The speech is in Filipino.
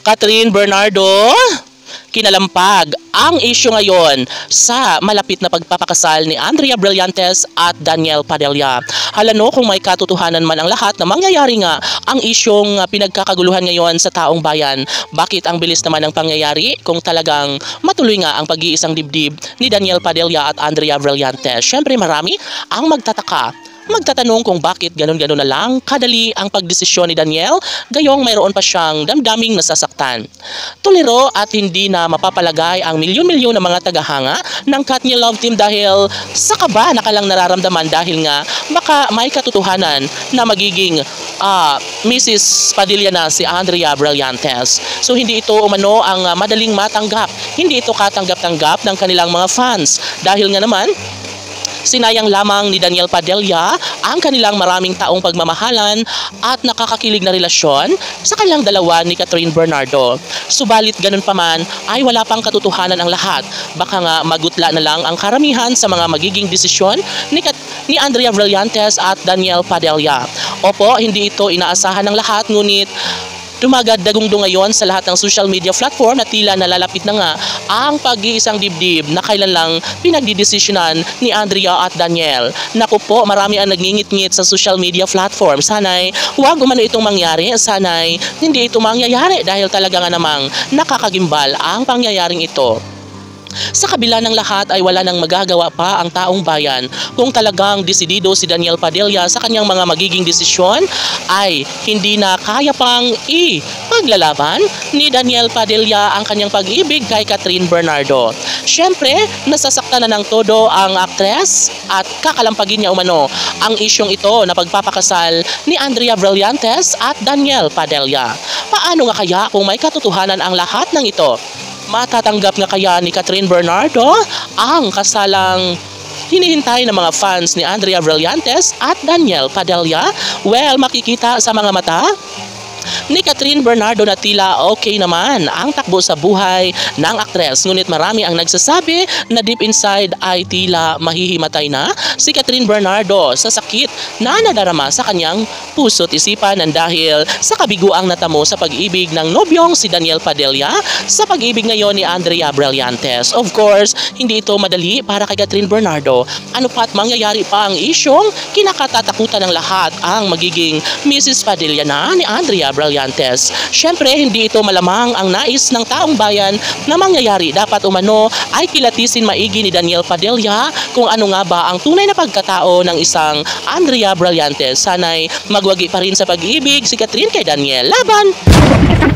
Catherine Bernardo, kinalampag ang isyu ngayon sa malapit na pagpapakasal ni Andrea Brillantes at Daniel Padilla. Halano kung may katotohanan man ang lahat na mangyayari nga ang isyong pinagkakaguluhan ngayon sa taong bayan. Bakit ang bilis naman ng pangyayari kung talagang matuloy nga ang pag-iisang dibdib ni Daniel Padilla at Andrea Brillantes? Syempre marami ang magtatanong kung bakit ganun-ganun na lang kadali ang pagdesisyon ni Daniel, gayong mayroon pa siyang damdaming nasasaktan. Tuliro at hindi na mapapalagay ang milyon-milyon na mga tagahanga ng Katniel Love Team dahil sa kaba na kalang nararamdaman dahil nga baka may katotohanan na magiging Mrs. Padilla na si Andrea Brillantes. So hindi ito umano ang madaling matanggap, hindi ito katanggap-tanggap ng kanilang mga fans dahil nga naman sinayang lamang ni Daniel Padilla ang kanilang maraming taong pagmamahalan at nakakakilig na relasyon sa kanilang dalawa ni Catherine Bernardo. Subalit ganun pa man ay wala pang katotohanan ang lahat. Baka nga magutla na lang ang karamihan sa mga magiging desisyon ni Andrea Brillantes at Daniel Padilla. Opo, hindi ito inaasahan ng lahat, ngunit dumagad-dagungdo ngayon sa lahat ng social media platform na tila nalalapit na nga ang pag-iisang dibdib na kailan lang pinagdidesisyonan ni Andrea at Daniel. Naku po, marami ang nagngingit-ngit sa social media platform. Sana'y huwag umano itong mangyari, sana'y hindi ito mangyayari dahil talaga nga namang nakakagimbal ang pangyayaring ito. Sa kabila ng lahat ay wala nang magagawa pa ang taong bayan. Kung talagang desidido si Daniel Padilla sa kanyang mga magiging desisyon ay hindi na kaya pang ipaglalaban ni Daniel Padilla ang kanyang pag-ibig kay Catherine Bernardo. Siyempre, nasasaktan na ng todo ang aktres at kakalampagin niya umano ang isyong ito na pagpapakasal ni Andrea Brillantes at Daniel Padilla. Paano nga kaya kung may katotohanan ang lahat ng ito? Matatanggap nga kaya ni Catherine Bernardo ang kasalang hinihintay ng mga fans ni Andrea Brillantes at Daniel Padilla? Well, makikita sa mga mata ni Catherine Bernardo na tila okay naman ang takbo sa buhay ng aktres. Ngunit marami ang nagsasabi na deep inside ay tila mahihimatay na si Catherine Bernardo sa sakit na nadarama sa kanyang puso't isipan ng dahil sa kabiguang natamo sa pag-ibig ng nobyong si Daniel Padilla sa pag-ibig ngayon ni Andrea Brillantes. Of course, hindi ito madali para kay Catherine Bernardo. Ano pa't mangyayari pa ang isyong kinakatatakutan ng lahat ang magiging Mrs. Padilla na ni Andrea Brillantes. Siyempre, hindi ito malamang ang nais ng taong bayan na mangyayari. Dapat umano ay kilatisin maigi ni Daniel Padilla kung ano nga ba ang tunay na pagkatao ng isang Andrea Brillantes. Sana'y magwagi pa rin sa pag-ibig si Catherine kay Daniel. Laban!